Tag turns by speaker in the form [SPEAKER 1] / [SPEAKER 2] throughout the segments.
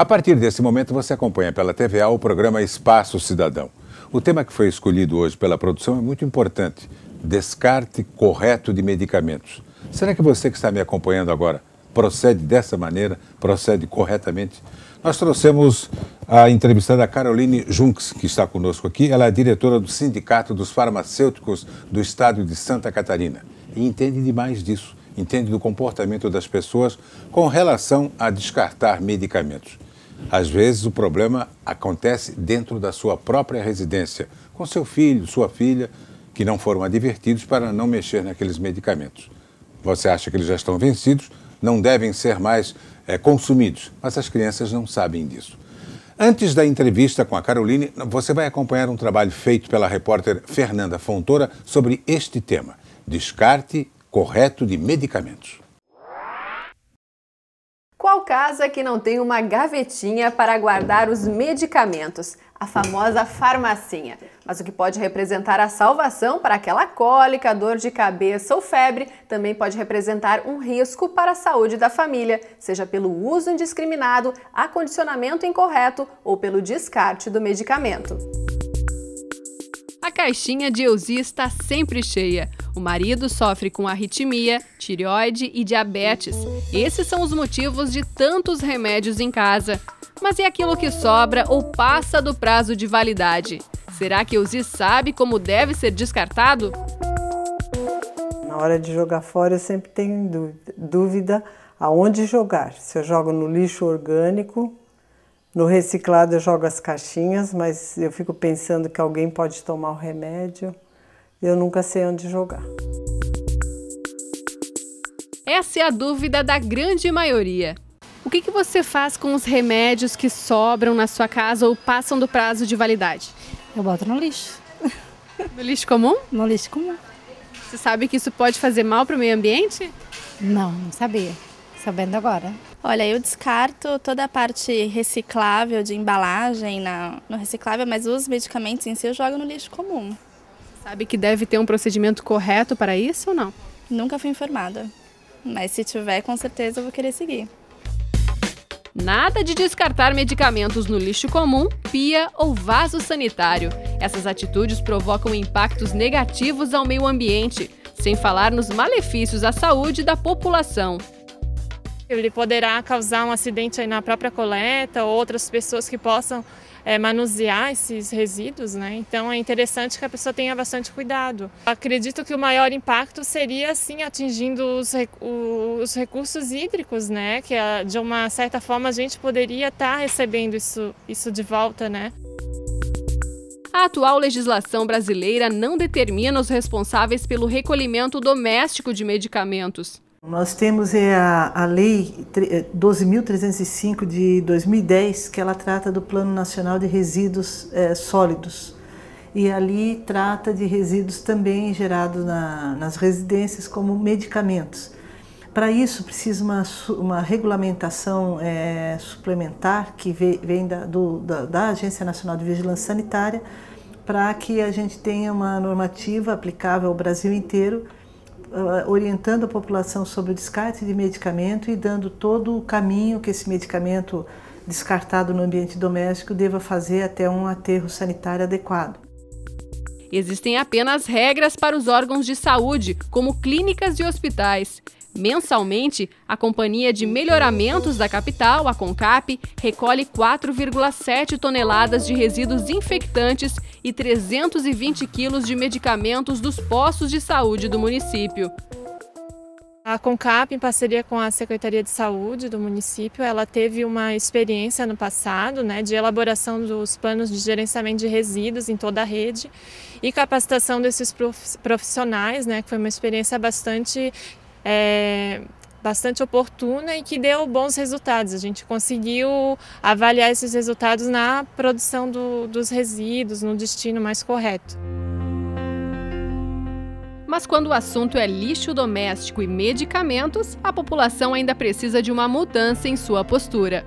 [SPEAKER 1] A partir desse momento, você acompanha pela TVA o programa Espaço Cidadão. O tema que foi escolhido hoje pela produção é muito importante: descarte correto de medicamentos. Será que você que está me acompanhando agora procede dessa maneira, procede corretamente? Nós trouxemos a entrevistada Caroline Junks, que está conosco aqui. Ela é diretora do Sindicato dos Farmacêuticos do Estado de Santa Catarina e entende demais disso, entende do comportamento das pessoas com relação a descartar medicamentos. Às vezes o problema acontece dentro da sua própria residência, com seu filho, sua filha, que não foram advertidos para não mexer naqueles medicamentos. Você acha que eles já estão vencidos, não devem ser mais consumidos, mas as crianças não sabem disso. Antes da entrevista com a Caroline, você vai acompanhar um trabalho feito pela repórter Fernanda Fontoura sobre este tema: descarte correto de medicamentos.
[SPEAKER 2] Qual casa que não tem uma gavetinha para guardar os medicamentos? A famosa farmacinha. Mas o que pode representar a salvação para aquela cólica, dor de cabeça ou febre, também pode representar um risco para a saúde da família, seja pelo uso indiscriminado, acondicionamento incorreto ou pelo descarte do medicamento. A caixinha de Eusi está sempre cheia. O marido sofre com arritmia, tireoide e diabetes. Esses são os motivos de tantos remédios em casa. Mas e aquilo que sobra ou passa do prazo de validade? Será que Eusi sabe como deve ser descartado?
[SPEAKER 3] Na hora de jogar fora eu sempre tenho dúvida aonde jogar. Se eu jogo no lixo orgânico, no reciclado eu jogo as caixinhas, mas eu fico pensando que alguém pode tomar o remédio. Eu nunca sei onde jogar.
[SPEAKER 2] Essa é a dúvida da grande maioria. O que você faz com os remédios que sobram na sua casa ou passam do prazo de validade?
[SPEAKER 4] Eu boto no lixo.
[SPEAKER 2] No lixo comum?
[SPEAKER 4] No lixo comum.
[SPEAKER 2] Você sabe que isso pode fazer mal para o meio ambiente?
[SPEAKER 4] Não sabia. Sabendo agora.
[SPEAKER 5] Olha, eu descarto toda a parte reciclável de embalagem no reciclável, mas os medicamentos em si eu jogo no lixo comum.
[SPEAKER 2] Sabe que deve ter um procedimento correto para isso ou não?
[SPEAKER 5] Nunca fui informada, mas se tiver, com certeza eu vou querer seguir.
[SPEAKER 2] Nada de descartar medicamentos no lixo comum, pia ou vaso sanitário. Essas atitudes provocam impactos negativos ao meio ambiente, sem falar nos malefícios à saúde da população.
[SPEAKER 6] Ele poderá causar um acidente aí na própria coleta ou outras pessoas que possam manusear esses resíduos, né? Então é interessante que a pessoa tenha bastante cuidado. Acredito que o maior impacto seria assim atingindo os recursos hídricos, né? Que de uma certa forma a gente poderia estar recebendo isso de volta, né?
[SPEAKER 2] A atual legislação brasileira não determina os responsáveis pelo recolhimento doméstico de medicamentos.
[SPEAKER 3] Nós temos a Lei 12.305 de 2010, que ela trata do Plano Nacional de Resíduos Sólidos. E ali trata de resíduos também gerados nas residências como medicamentos. Para isso precisa uma regulamentação suplementar que vem da Agência Nacional de Vigilância Sanitária, para que a gente tenha uma normativa aplicável ao Brasil inteiro, orientando a população sobre o descarte de medicamento e dando todo o caminho que esse medicamento descartado no ambiente doméstico deva fazer até um aterro sanitário adequado.
[SPEAKER 2] Existem apenas regras para os órgãos de saúde, como clínicas e hospitais. Mensalmente, a Companhia de Melhoramentos da Capital, a CONCAP, recolhe 4,7 toneladas de resíduos infectantes e 320 quilos de medicamentos dos postos de saúde do município.
[SPEAKER 6] A CONCAP, em parceria com a Secretaria de Saúde do município, ela teve uma experiência no passado, né, de elaboração dos planos de gerenciamento de resíduos em toda a rede e capacitação desses profissionais, né, que foi uma experiência bastante oportuna e que deu bons resultados. A gente conseguiu avaliar esses resultados na produção dos resíduos, no destino mais correto.
[SPEAKER 2] Mas quando o assunto é lixo doméstico e medicamentos, a população ainda precisa de uma mudança em sua postura.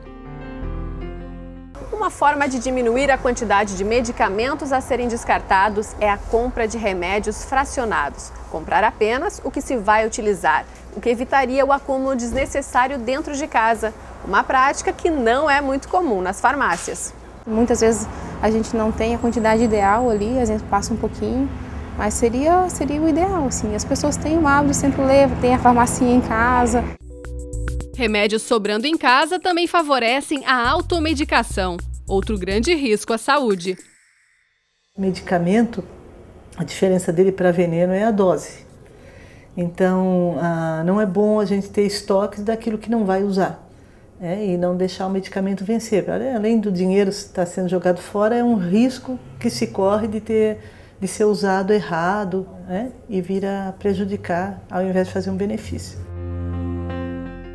[SPEAKER 2] Uma forma de diminuir a quantidade de medicamentos a serem descartados é a compra de remédios fracionados. Comprar apenas o que se vai utilizar, o que evitaria o acúmulo desnecessário dentro de casa. Uma prática que não é muito comum nas farmácias.
[SPEAKER 7] Muitas vezes a gente não tem a quantidade ideal ali, às vezes passa um pouquinho, mas seria o ideal, assim. As pessoas têm o hábito, sempre levam, tem a farmacinha em casa.
[SPEAKER 2] Remédios sobrando em casa também favorecem a automedicação, outro grande risco à saúde.
[SPEAKER 3] Medicamento, a diferença dele para veneno é a dose. Então, não é bom a gente ter estoques daquilo que não vai usar. E não deixar o medicamento vencer. Além do dinheiro estar sendo jogado fora, é um risco que se corre de ser usado errado, e vir a prejudicar ao invés de fazer um benefício.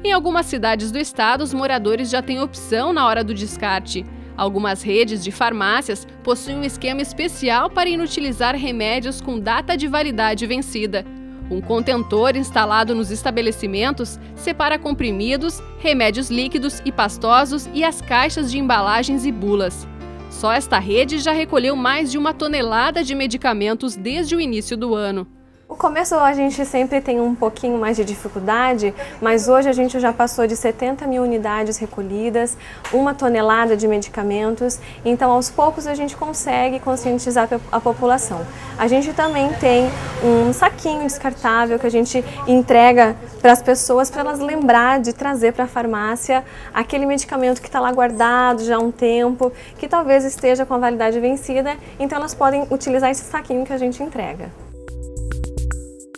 [SPEAKER 2] Em algumas cidades do estado, os moradores já têm opção na hora do descarte. Algumas redes de farmácias possuem um esquema especial para inutilizar remédios com data de validade vencida. Um contentor instalado nos estabelecimentos separa comprimidos, remédios líquidos e pastosos e as caixas de embalagens e bulas. Só esta rede já recolheu mais de 1 tonelada de medicamentos desde o início do ano.
[SPEAKER 8] No começo a gente sempre tem um pouquinho mais de dificuldade, mas hoje a gente já passou de 70 mil unidades recolhidas, 1 tonelada de medicamentos, então aos poucos a gente consegue conscientizar a população. A gente também tem um saquinho descartável que a gente entrega para as pessoas, para elas lembrar de trazer para a farmácia aquele medicamento que está lá guardado já há um tempo, que talvez esteja com a validade vencida, então elas podem utilizar esse saquinho que a gente entrega.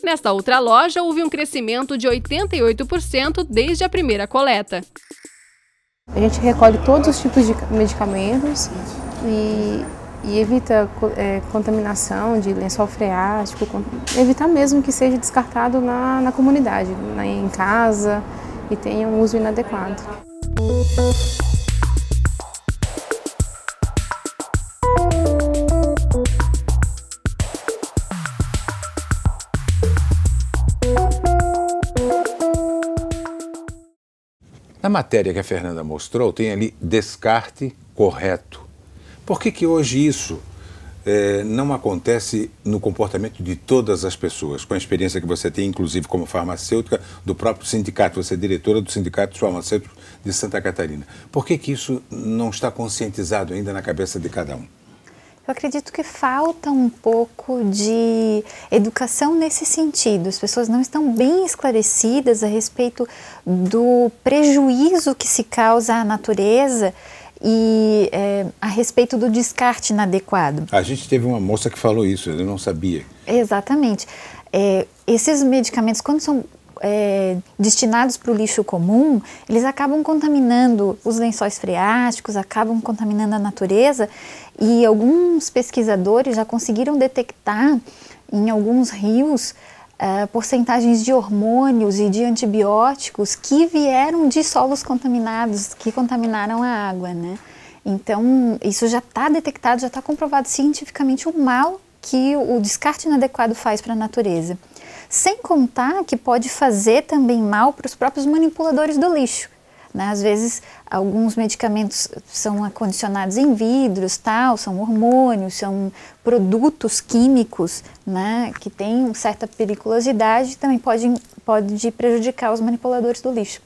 [SPEAKER 2] Nesta outra loja, houve um crescimento de 88% desde a primeira coleta.
[SPEAKER 7] A gente recolhe todos os tipos de medicamentos e evita contaminação de lençol freático, evitar mesmo que seja descartado na comunidade, em casa, e tenha um uso inadequado.
[SPEAKER 1] Na matéria que a Fernanda mostrou, tem ali descarte correto. Por que hoje isso não acontece no comportamento de todas as pessoas? Com a experiência que você tem, inclusive como farmacêutica, do próprio sindicato, você é diretora do Sindicato dos Farmacêuticos de Santa Catarina. Por que isso não está conscientizado ainda na cabeça de cada um?
[SPEAKER 9] Eu acredito que falta um pouco de educação nesse sentido. As pessoas não estão bem esclarecidas a respeito do prejuízo que se causa à natureza e a respeito do descarte inadequado.
[SPEAKER 1] A gente teve uma moça que falou isso, eu não sabia.
[SPEAKER 9] Exatamente. Esses medicamentos, quando são destinados para o lixo comum, eles acabam contaminando os lençóis freáticos, acabam contaminando a natureza, e alguns pesquisadores já conseguiram detectar em alguns rios porcentagens de hormônios e de antibióticos que vieram de solos contaminados, que contaminaram a água, né? Então, isso já está detectado, já está comprovado cientificamente o mal que o descarte inadequado faz para a natureza. Sem contar que pode fazer também mal para os próprios manipuladores do lixo, né? Às vezes, alguns medicamentos são acondicionados em vidros, são hormônios, são produtos químicos, né, que têm certa periculosidade e também pode prejudicar os manipuladores do lixo.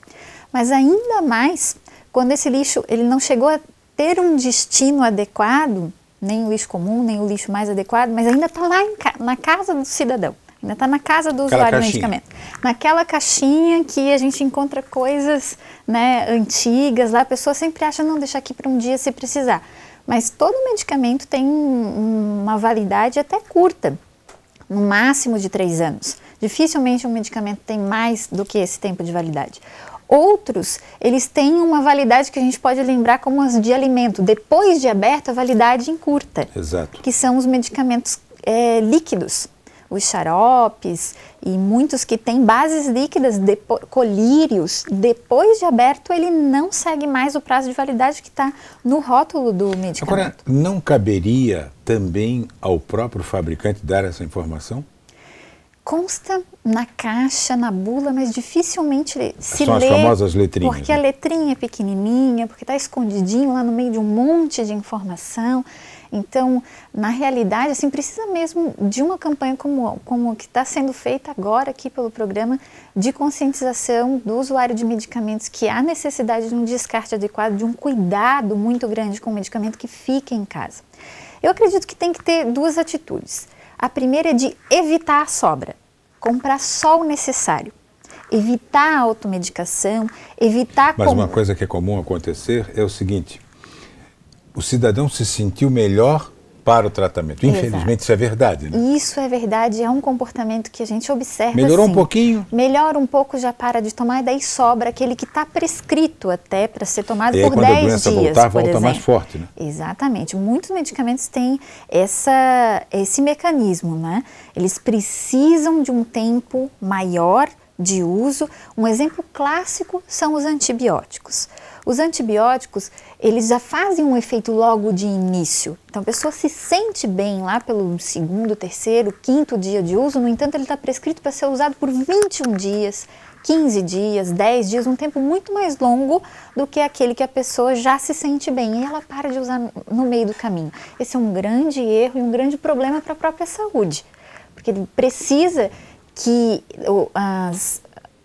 [SPEAKER 9] Mas ainda mais, quando esse lixo ele não chegou a ter um destino adequado, nem o lixo comum, nem o lixo mais adequado, mas ainda está lá na casa do cidadão. Ainda está na casa do usuário do medicamento. Naquela caixinha que a gente encontra coisas, né, antigas, lá a pessoa sempre acha, não, deixa aqui para um dia se precisar. Mas todo medicamento tem uma validade até curta, no máximo de 3 anos. Dificilmente um medicamento tem mais do que esse tempo de validade. Outros, eles têm uma validade que a gente pode lembrar como as de alimento. Depois de aberto, a validade encurta.
[SPEAKER 1] Exato.
[SPEAKER 9] Que são os medicamentos líquidos. Os xaropes e muitos que têm bases líquidas, colírios, depois de aberto ele não segue mais o prazo de validade que está no rótulo do medicamento.
[SPEAKER 1] Agora, não caberia também ao próprio fabricante dar essa informação?
[SPEAKER 9] Consta na caixa, na bula, mas dificilmente se lê.
[SPEAKER 1] São as famosas letrinhas.
[SPEAKER 9] Porque a letrinha é pequenininha, porque está escondidinho lá no meio de um monte de informação. Então, na realidade, assim, precisa mesmo de uma campanha como que está sendo feita agora aqui pelo programa de conscientização do usuário de medicamentos, que há necessidade de um descarte adequado, de um cuidado muito grande com o medicamento que fica em casa. Eu acredito que tem que ter duas atitudes. A primeira é de evitar a sobra, comprar só o necessário, evitar a automedicação, evitar...
[SPEAKER 1] Mas uma coisa que é comum acontecer é o seguinte, o cidadão se sentiu melhor para o tratamento. Infelizmente, isso é verdade, né?
[SPEAKER 9] Isso é verdade, é um comportamento que a gente observa.
[SPEAKER 1] Melhorou
[SPEAKER 9] assim,
[SPEAKER 1] um pouquinho?
[SPEAKER 9] Melhora um pouco, já para de tomar, e daí sobra aquele que está prescrito até para ser tomado
[SPEAKER 1] e aí,
[SPEAKER 9] por 10 dias,
[SPEAKER 1] quando a doença
[SPEAKER 9] por exemplo.
[SPEAKER 1] mais forte, né?
[SPEAKER 9] Exatamente. Muitos medicamentos têm esse mecanismo, né? Eles precisam de um tempo maior de uso. Um exemplo clássico são os antibióticos. Os antibióticos, eles já fazem um efeito logo de início. Então, a pessoa se sente bem lá pelo segundo, terceiro, quinto dia de uso. No entanto, ele está prescrito para ser usado por 21 dias, 15 dias, 10 dias, um tempo muito mais longo do que aquele que a pessoa já se sente bem e ela para de usar no meio do caminho. Esse é um grande erro e um grande problema para a própria saúde, porque ele precisa que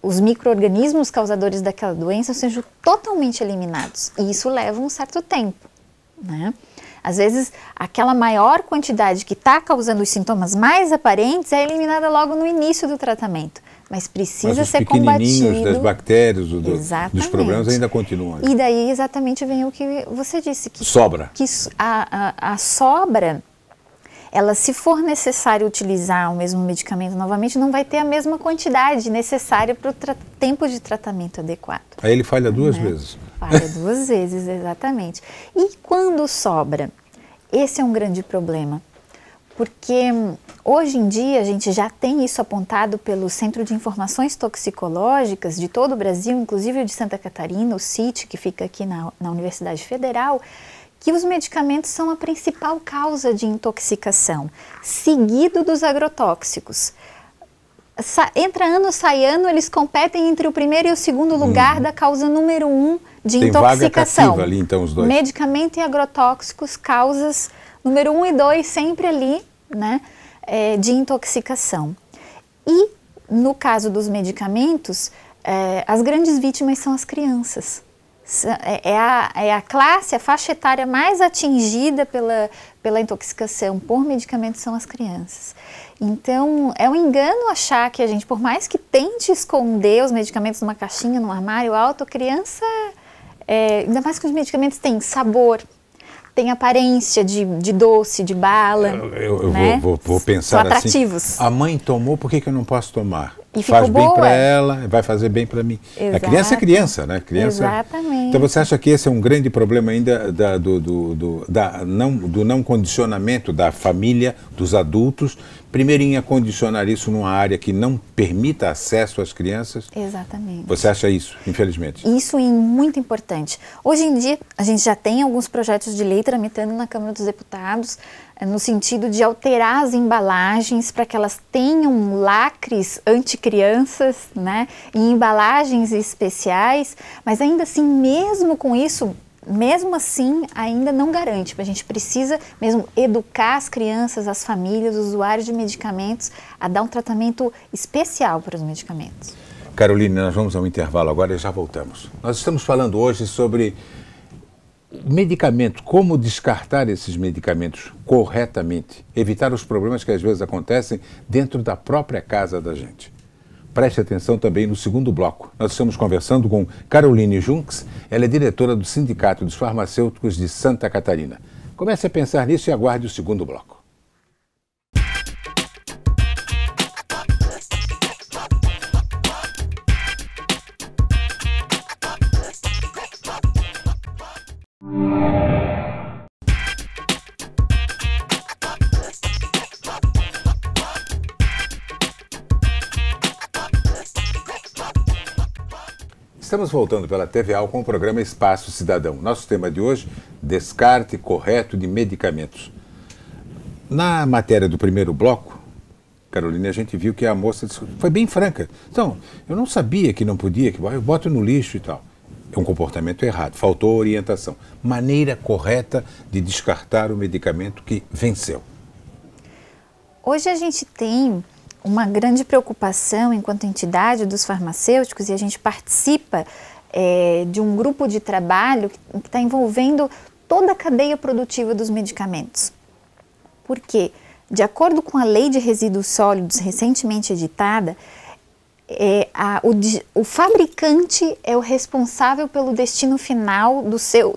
[SPEAKER 9] os micro-organismos causadores daquela doença sejam totalmente eliminados. E isso leva um certo tempo, né? Às vezes, aquela maior quantidade que está causando os sintomas mais aparentes é eliminada logo no início do tratamento. Mas precisa ser combatido.
[SPEAKER 1] Mas os pequenininhos das bactérias, dos problemas ainda continuam.
[SPEAKER 9] E daí exatamente vem o que você disse. Que
[SPEAKER 1] sobra.
[SPEAKER 9] Que a sobra... Ela, se for necessário utilizar o mesmo medicamento novamente, não vai ter a mesma quantidade necessária para o tempo de tratamento adequado.
[SPEAKER 1] Aí ele falha duas vezes.
[SPEAKER 9] Falha duas vezes, exatamente. E quando sobra? Esse é um grande problema, porque hoje em dia a gente já tem isso apontado pelo Centro de Informações Toxicológicas de todo o Brasil, inclusive o de Santa Catarina, o CIT, que fica aqui na Universidade Federal, que os medicamentos são a principal causa de intoxicação, seguido dos agrotóxicos. Entra ano, sai ano, eles competem entre o primeiro e o segundo lugar da causa número 1 de
[SPEAKER 1] Tem
[SPEAKER 9] intoxicação.
[SPEAKER 1] Vaga cativa ali, então, os dois.
[SPEAKER 9] Medicamento e agrotóxicos, causas número 1 e 2, sempre ali, né, de intoxicação. E, no caso dos medicamentos, as grandes vítimas são as crianças. É a classe, a faixa etária mais atingida pela intoxicação por medicamentos são as crianças. Então, é um engano achar que a gente, por mais que tente esconder os medicamentos numa caixinha, num armário alto, a criança, ainda mais que os medicamentos têm sabor, tem aparência de doce, de bala.
[SPEAKER 1] Eu
[SPEAKER 9] né?
[SPEAKER 1] vou pensar
[SPEAKER 9] são atrativos.
[SPEAKER 1] Assim, a mãe tomou, por que eu não posso tomar?
[SPEAKER 9] E
[SPEAKER 1] faz bem
[SPEAKER 9] boa.
[SPEAKER 1] para ela, vai fazer bem para mim.
[SPEAKER 9] Exato.
[SPEAKER 1] A criança é criança, né? Criança...
[SPEAKER 9] Exatamente.
[SPEAKER 1] Então você acha que esse é um grande problema ainda do não condicionamento da família, dos adultos, primeiro em acondicionar isso numa área que não permita acesso às crianças?
[SPEAKER 9] Exatamente.
[SPEAKER 1] Você acha isso, infelizmente?
[SPEAKER 9] Isso é muito importante. Hoje em dia, a gente já tem alguns projetos de lei tramitando na Câmara dos Deputados, no sentido de alterar as embalagens para que elas tenham lacres anti-crianças, né, em embalagens especiais, mas ainda assim, mesmo com isso, mesmo assim, ainda não garante. A gente precisa mesmo educar as crianças, as famílias, os usuários de medicamentos a dar um tratamento especial para os medicamentos.
[SPEAKER 1] Caroline, nós vamos ao intervalo agora e já voltamos. Nós estamos falando hoje sobre medicamento, como descartar esses medicamentos corretamente, evitar os problemas que às vezes acontecem dentro da própria casa da gente. Preste atenção também no segundo bloco. Nós estamos conversando com Caroline Junks, ela é diretora do Sindicato dos Farmacêuticos de Santa Catarina. Comece a pensar nisso e aguarde o segundo bloco. Estamos voltando pela TVA com o programa Espaço Cidadão. Nosso tema de hoje, descarte correto de medicamentos. Na matéria do primeiro bloco, Carolina, a gente viu que a moça foi bem franca. Então, eu não sabia que não podia, que eu boto no lixo e tal. É um comportamento errado, faltou orientação. Maneira correta de descartar o medicamento que venceu.
[SPEAKER 9] Hoje a gente tem uma grande preocupação enquanto entidade dos farmacêuticos e a gente participa de um grupo de trabalho que está envolvendo toda a cadeia produtiva dos medicamentos. Por quê? De acordo com a Lei de Resíduos Sólidos recentemente editada, o fabricante é o responsável pelo destino final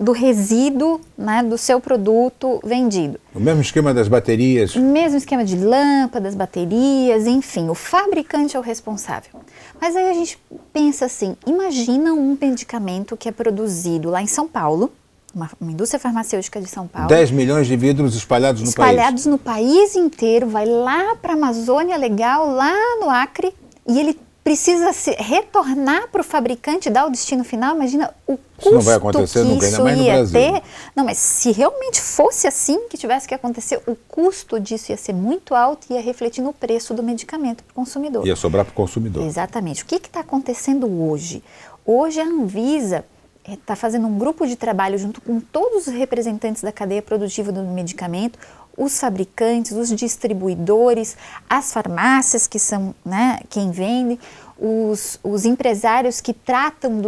[SPEAKER 9] do resíduo, né, do seu produto vendido.
[SPEAKER 1] O mesmo esquema das baterias?
[SPEAKER 9] O mesmo esquema de lâmpadas, baterias, enfim, o fabricante é o responsável. Mas aí a gente pensa assim, imagina um medicamento que é produzido lá em São Paulo, uma indústria farmacêutica de São Paulo.
[SPEAKER 1] 10 milhões de vidros espalhados no país.
[SPEAKER 9] Espalhados no país inteiro, vai lá para a Amazônia Legal, lá no Acre, e ele precisa retornar para o fabricante, dar o destino final. Imagina o custo
[SPEAKER 1] isso não vai acontecer nunca, ainda mais no Brasil.
[SPEAKER 9] Ter. Não, mas se realmente fosse assim que tivesse que acontecer, o custo disso ia ser muito alto e ia refletir no preço do medicamento para o consumidor.
[SPEAKER 1] Ia sobrar para o consumidor.
[SPEAKER 9] Exatamente. O que está acontecendo hoje? Hoje a Anvisa está fazendo um grupo de trabalho junto com todos os representantes da cadeia produtiva do medicamento, os fabricantes, os distribuidores, as farmácias que são, né, quem vende, os empresários que tratam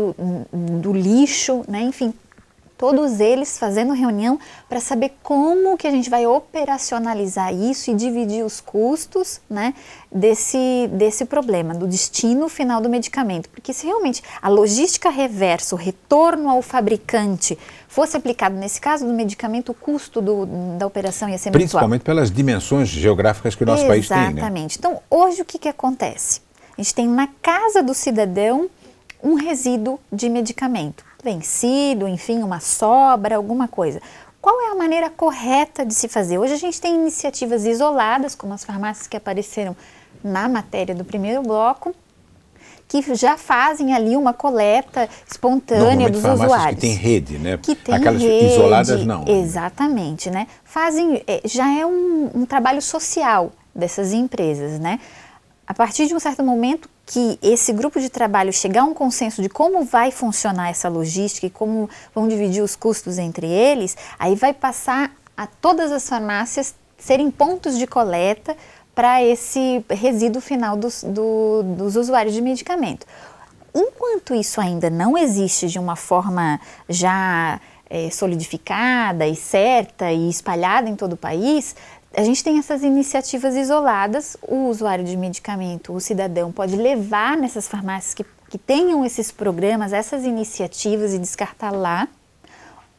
[SPEAKER 9] do lixo, né, enfim, todos eles fazendo reunião para saber como que a gente vai operacionalizar isso e dividir os custos, né, desse problema, do destino final do medicamento. Porque se realmente a logística reversa, o retorno ao fabricante, fosse aplicado nesse caso do medicamento, o custo da operação ia ser muito alto.
[SPEAKER 1] Principalmente pelas dimensões geográficas que o nosso país tem, né?
[SPEAKER 9] Exatamente. Então, hoje o que acontece? A gente tem na casa do cidadão um resíduo de medicamento, vencido, enfim, uma sobra, alguma coisa. Qual é a maneira correta de se fazer? Hoje a gente tem iniciativas isoladas, como as farmácias que apareceram na matéria do primeiro bloco, que já fazem ali uma coleta espontânea dos usuários.
[SPEAKER 1] Que tem rede, né?
[SPEAKER 9] Que tem
[SPEAKER 1] aquelas
[SPEAKER 9] rede,
[SPEAKER 1] isoladas não.
[SPEAKER 9] Exatamente, né? Fazem, já é um trabalho social dessas empresas, né? A partir de um certo momento que esse grupo de trabalho chegar a um consenso de como vai funcionar essa logística e como vão dividir os custos entre eles, aí vai passar a todas as farmácias serem pontos de coleta para esse resíduo final dos usuários de medicamento. Enquanto isso ainda não existe de uma forma já solidificada e certa e espalhada em todo o país, a gente tem essas iniciativas isoladas. O usuário de medicamento, o cidadão, pode levar nessas farmácias que tenham esses programas, essas iniciativas e descartar lá.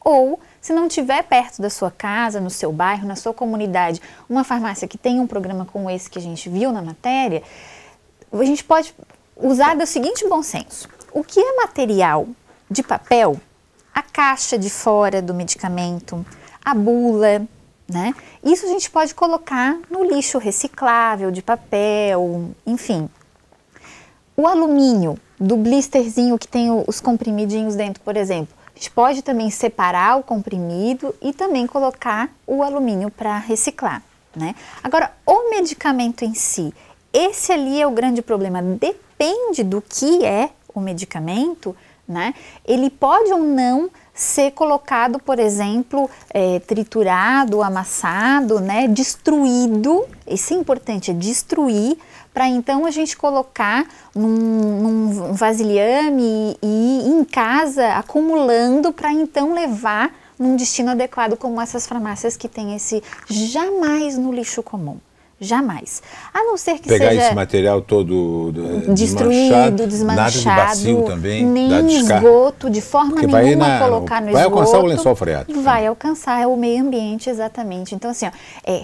[SPEAKER 9] Ou, se não tiver perto da sua casa, no seu bairro, na sua comunidade, uma farmácia que tenha um programa como esse que a gente viu na matéria, a gente pode usar do seguinte bom senso. O que é material de papel? A caixa de fora do medicamento, a bula, né? Isso a gente pode colocar no lixo reciclável, de papel, enfim. O alumínio do blisterzinho que tem os comprimidinhos dentro, por exemplo, a gente pode também separar o comprimido e também colocar o alumínio para reciclar, né? Agora, o medicamento em si, esse ali é o grande problema. Depende do que é o medicamento, né? Ele pode ou não ser colocado, por exemplo, triturado, amassado, né, destruído. Isso é importante, é destruir, para então a gente colocar num vasilhame e em casa, acumulando, para então levar num destino adequado, como essas farmácias que tem esse, jamais no lixo comum. Jamais. A não ser que
[SPEAKER 1] pegar
[SPEAKER 9] seja
[SPEAKER 1] esse material todo
[SPEAKER 9] destruído, desmanchado,
[SPEAKER 1] nada de bacio também,
[SPEAKER 9] nem esgoto, de forma nenhuma colocar no esgoto.
[SPEAKER 1] Vai alcançar o lençol freático.
[SPEAKER 9] Vai alcançar o meio ambiente, exatamente. Então, assim, ó,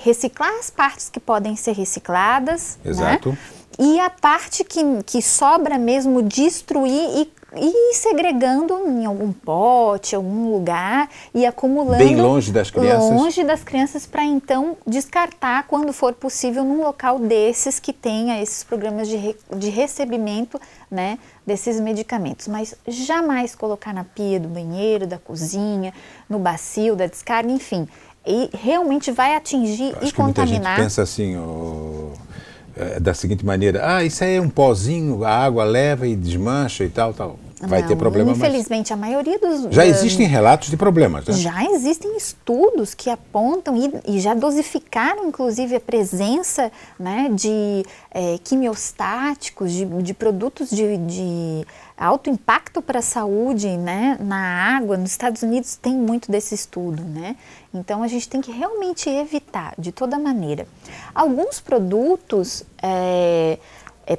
[SPEAKER 9] reciclar as partes que podem ser recicladas.
[SPEAKER 1] Exato.
[SPEAKER 9] Né? E a parte que sobra mesmo, destruir e segregando em algum pote, algum lugar e acumulando.
[SPEAKER 1] Bem longe das crianças.
[SPEAKER 9] Longe das crianças, para então descartar quando for possível num local desses que tenha esses programas de recebimento, né, desses medicamentos. Mas jamais colocar na pia do banheiro, da cozinha, no bacio da descarga, enfim. E realmente vai atingir e contaminar.
[SPEAKER 1] Muita gente pensa assim, da seguinte maneira: isso aí é um pozinho, a água leva e desmancha e tal. Vai ter problema.
[SPEAKER 9] Infelizmente, a maioria dos...
[SPEAKER 1] Já existem relatos de problemas, né?
[SPEAKER 9] Já existem estudos que apontam e já dosificaram, inclusive, a presença, né, de quimiostáticos, de produtos de alto impacto para a saúde, né, na água. Nos Estados Unidos tem muito desse estudo, né? Então, a gente tem que realmente evitar, de toda maneira. Alguns produtos...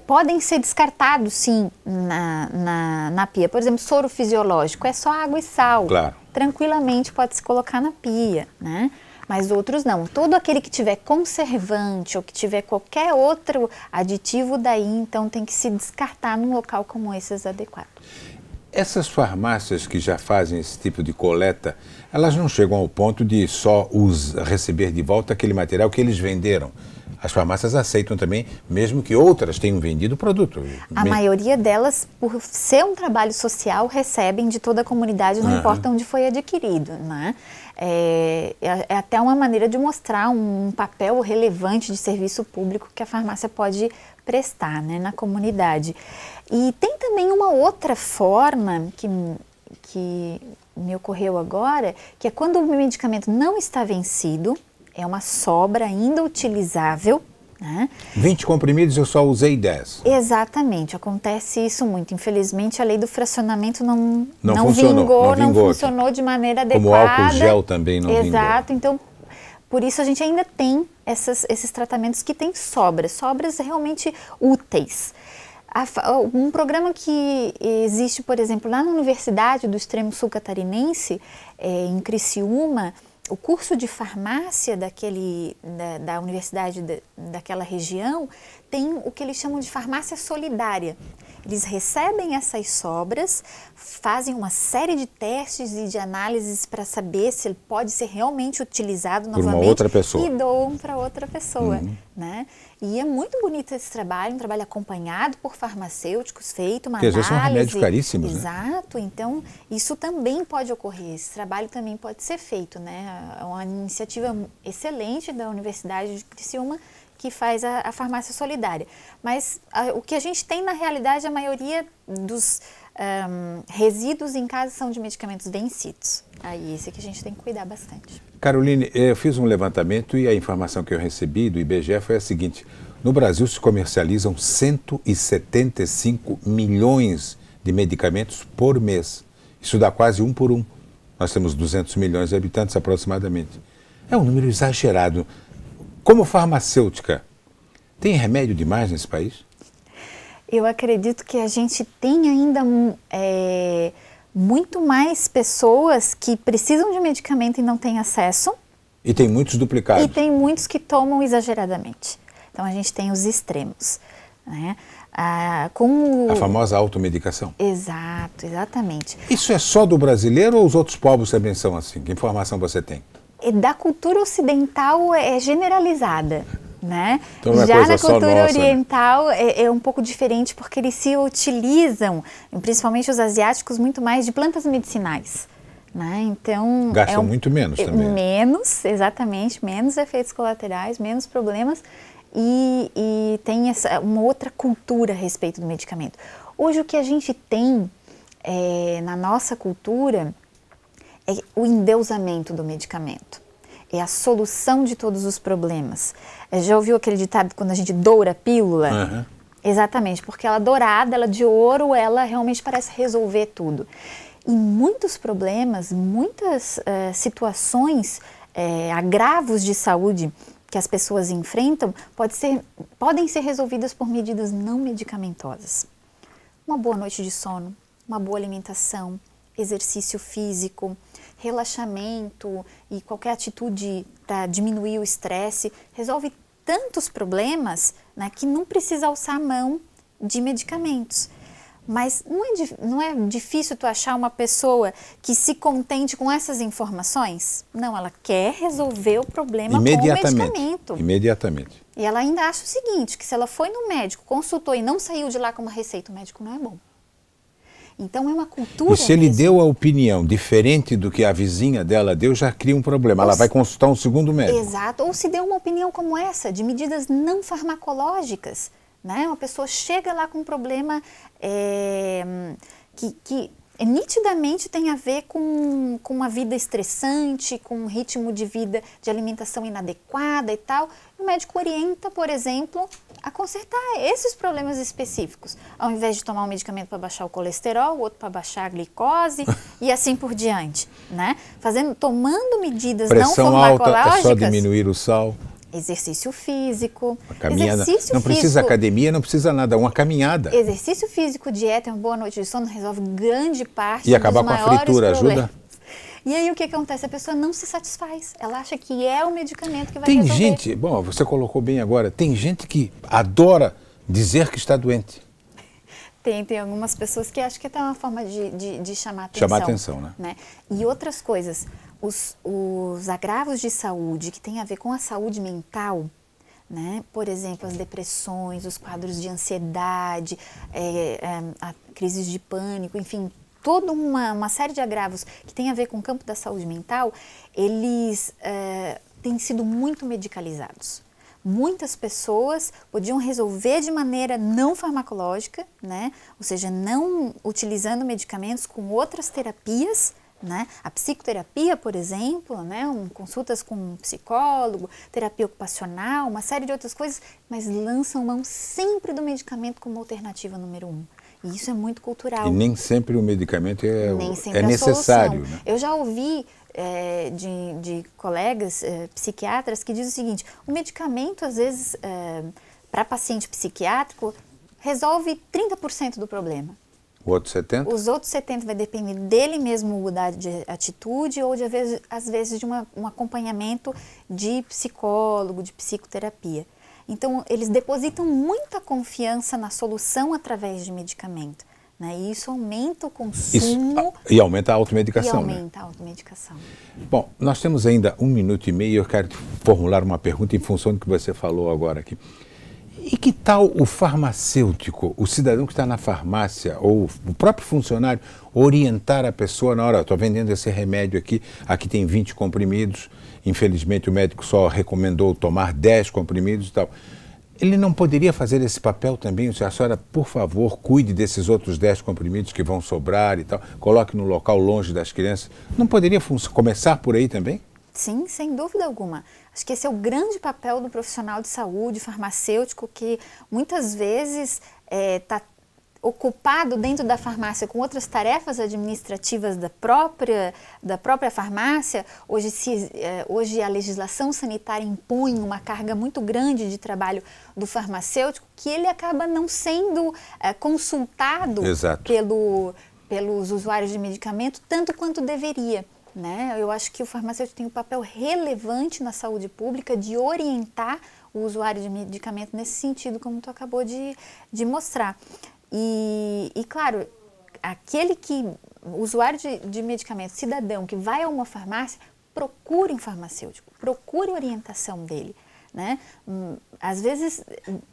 [SPEAKER 9] podem ser descartados, sim, na pia. Por exemplo, soro fisiológico, é só água e sal.
[SPEAKER 1] Claro.
[SPEAKER 9] Tranquilamente pode se colocar na pia, né? Mas outros não. Todo aquele que tiver conservante ou que tiver qualquer outro aditivo, daí então tem que se descartar num local como esses adequado.
[SPEAKER 1] Essas farmácias que já fazem esse tipo de coleta, elas não chegam ao ponto de só receber de volta aquele material que eles venderam. As farmácias aceitam também, mesmo que outras tenham vendido o produto.
[SPEAKER 9] A maioria delas, por ser um trabalho social, recebem de toda a comunidade, não importa onde foi adquirido, né? É até uma maneira de mostrar um papel relevante de serviço público que a farmácia pode prestar, né, na comunidade. E tem também uma outra forma que me ocorreu agora, que é quando o medicamento não está vencido, é uma sobra ainda utilizável, né?
[SPEAKER 1] 20 comprimidos eu só usei 10.
[SPEAKER 9] Exatamente, acontece isso muito. Infelizmente, a lei do fracionamento não funcionou de maneira adequada.
[SPEAKER 1] Como o álcool gel também não vingou.
[SPEAKER 9] Exato, então, por isso a gente ainda tem esses tratamentos que têm sobras realmente úteis. Um programa que existe, por exemplo, lá na Universidade do Extremo Sul Catarinense, em Criciúma, o curso de farmácia da universidade daquela região tem o que eles chamam de farmácia solidária. Eles recebem essas sobras, fazem uma série de testes e de análises para saber se ele pode ser realmente utilizado novamente
[SPEAKER 1] por uma outra pessoa.
[SPEAKER 9] E doam para outra pessoa, né? E é muito bonito esse trabalho, um trabalho acompanhado por farmacêuticos, feito uma análise.
[SPEAKER 1] Porque às vezes são remédios caríssimos, né?
[SPEAKER 9] Exato, então isso também pode ocorrer, esse trabalho também pode ser feito, né? É uma iniciativa excelente da Universidade de Criciúma que faz a farmácia solidária. Mas o que a gente tem na realidade, a maioria dos resíduos em casa são de medicamentos vencidos. Aí esse que a gente tem que cuidar bastante.
[SPEAKER 1] Caroline, eu fiz um levantamento e a informação que eu recebi do IBGE foi a seguinte: no Brasil se comercializam 175 milhões de medicamentos por mês. Isso dá quase 1 por 1. Nós temos 200 milhões de habitantes aproximadamente. É um número exagerado. Como farmacêutica, tem remédio demais nesse país?
[SPEAKER 9] Eu acredito que a gente tem ainda muito mais pessoas que precisam de medicamento e não têm acesso.
[SPEAKER 1] E tem muitos duplicados.
[SPEAKER 9] E tem muitos que tomam exageradamente. Então a gente tem os extremos, né? A
[SPEAKER 1] famosa automedicação.
[SPEAKER 9] Exato, exatamente.
[SPEAKER 1] Isso é só do brasileiro ou os outros povos também são assim? Que informação você tem?
[SPEAKER 9] Da cultura ocidental é generalizada, né?
[SPEAKER 1] Então não é
[SPEAKER 9] já
[SPEAKER 1] coisa
[SPEAKER 9] na
[SPEAKER 1] só
[SPEAKER 9] cultura
[SPEAKER 1] nossa,
[SPEAKER 9] oriental é um pouco diferente, porque eles se utilizam, principalmente os asiáticos, muito mais de plantas medicinais, né? Então
[SPEAKER 1] gastam muito menos também.
[SPEAKER 9] Menos, exatamente, menos efeitos colaterais, menos problemas e tem uma outra cultura a respeito do medicamento. Hoje o que a gente tem na nossa cultura é o endeusamento do medicamento, é a solução de todos os problemas. Já ouviu aquele ditado quando a gente doura a pílula?
[SPEAKER 1] Uhum.
[SPEAKER 9] Exatamente, porque ela dourada, ela de ouro, ela realmente parece resolver tudo. E muitos problemas, muitas situações, agravos de saúde que as pessoas enfrentam, podem ser resolvidas por medidas não medicamentosas. Uma boa noite de sono, uma boa alimentação, exercício físico, relaxamento e qualquer atitude para diminuir o estresse, resolve tantos problemas, né, que não precisa alçar a mão de medicamentos. Mas não é difícil tu achar uma pessoa que se contente com essas informações? Não, ela quer resolver o problema com o medicamento.
[SPEAKER 1] Imediatamente.
[SPEAKER 9] E ela ainda acha o seguinte, que se ela foi no médico, consultou e não saiu de lá com uma receita, o médico não é bom. Então é uma cultura.
[SPEAKER 1] E se ele deu a opinião diferente do que a vizinha dela deu, já cria um problema. Ela vai consultar um segundo médico.
[SPEAKER 9] Exato. Ou se deu uma opinião como essa, de medidas não farmacológicas, né? Uma pessoa chega lá com um problema que nitidamente tem a ver com uma vida estressante, com um ritmo de vida, de alimentação inadequada e tal. O médico orienta, por exemplo, a consertar esses problemas específicos, ao invés de tomar um medicamento para baixar o colesterol, outro para baixar a glicose e assim por diante, né? Tomando medidas não farmacológicas. Pressão alta,
[SPEAKER 1] é só diminuir o sal.
[SPEAKER 9] Exercício físico.
[SPEAKER 1] Não precisa academia, não precisa nada, uma caminhada.
[SPEAKER 9] Exercício físico, dieta, uma boa noite de sono resolve grande parte
[SPEAKER 1] e acabar
[SPEAKER 9] dos
[SPEAKER 1] com a fritura,
[SPEAKER 9] problemas.
[SPEAKER 1] ajuda?
[SPEAKER 9] E aí o que acontece? A pessoa não se satisfaz. Ela acha que é o medicamento que vai
[SPEAKER 1] resolver.
[SPEAKER 9] Tem
[SPEAKER 1] gente, bom, você colocou bem agora, tem gente que adora dizer que está doente.
[SPEAKER 9] Tem algumas pessoas que acham que é até uma forma de chamar atenção.
[SPEAKER 1] Chamar atenção, né?
[SPEAKER 9] E outras coisas, os agravos de saúde que tem a ver com a saúde mental, né? Por exemplo, as depressões, os quadros de ansiedade, a crises de pânico, enfim, toda uma série de agravos que tem a ver com o campo da saúde mental, eles têm sido muito medicalizados. Muitas pessoas podiam resolver de maneira não farmacológica, né? Ou seja, não utilizando medicamentos com outras terapias, né? A psicoterapia, por exemplo, né? Consultas com um psicólogo, terapia ocupacional, uma série de outras coisas, mas lançam mão sempre do medicamento como alternativa número 1. E isso é muito cultural.
[SPEAKER 1] E nem sempre o medicamento é necessário. Né?
[SPEAKER 9] Eu já ouvi de colegas psiquiatras que dizem o seguinte: o medicamento, às vezes, para paciente psiquiátrico, resolve 30% do problema.
[SPEAKER 1] O outro 70%?
[SPEAKER 9] Os outros 70% vai depender dele mesmo mudar de atitude ou, às vezes, de um acompanhamento de psicólogo, de psicoterapia. Então, eles depositam muita confiança na solução através de medicamento, né? E isso aumenta o consumo.
[SPEAKER 1] E aumenta a automedicação.
[SPEAKER 9] A automedicação.
[SPEAKER 1] Bom, nós temos ainda 1 minuto e meio e eu quero te formular uma pergunta em função do que você falou agora aqui. E que tal o farmacêutico, o cidadão que está na farmácia, ou o próprio funcionário, orientar a pessoa na hora, estou vendendo esse remédio aqui tem 20 comprimidos, infelizmente o médico só recomendou tomar 10 comprimidos e tal. Ele não poderia fazer esse papel também? A senhora, por favor, cuide desses outros 10 comprimidos que vão sobrar e tal, coloque no local longe das crianças. Não poderia começar por aí também?
[SPEAKER 9] Sim, sem dúvida alguma. Acho que esse é o grande papel do profissional de saúde, farmacêutico, que muitas vezes está ocupado dentro da farmácia com outras tarefas administrativas da própria farmácia. Hoje a legislação sanitária impõe uma carga muito grande de trabalho do farmacêutico, que ele acaba não sendo consultado pelos usuários de medicamento tanto quanto deveria. Né? Eu acho que o farmacêutico tem um papel relevante na saúde pública de orientar o usuário de medicamento nesse sentido, como tu acabou de mostrar. E claro, o usuário de medicamento, cidadão que vai a uma farmácia, procure um farmacêutico, procure a orientação dele. Né? Às vezes,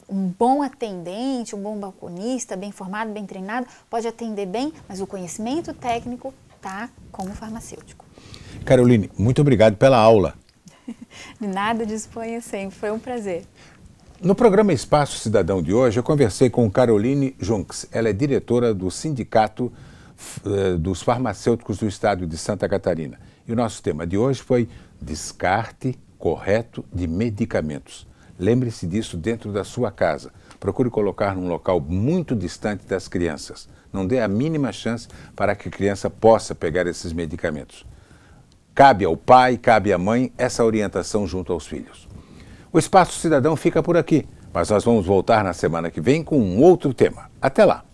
[SPEAKER 9] um bom atendente, um bom balconista, bem formado, bem treinado, pode atender bem, mas o conhecimento técnico está com o farmacêutico.
[SPEAKER 1] Caroline, muito obrigado pela aula.
[SPEAKER 9] De nada, disponha sempre, foi um prazer.
[SPEAKER 1] No programa Espaço Cidadão de hoje, eu conversei com Caroline Junks. Ela é diretora do Sindicato dos Farmacêuticos do Estado de Santa Catarina. E o nosso tema de hoje foi descarte correto de medicamentos. Lembre-se disso dentro da sua casa. Procure colocar num local muito distante das crianças. Não dê a mínima chance para que a criança possa pegar esses medicamentos. Cabe ao pai, cabe à mãe essa orientação junto aos filhos. O Espaço Cidadão fica por aqui, mas nós vamos voltar na semana que vem com um outro tema. Até lá!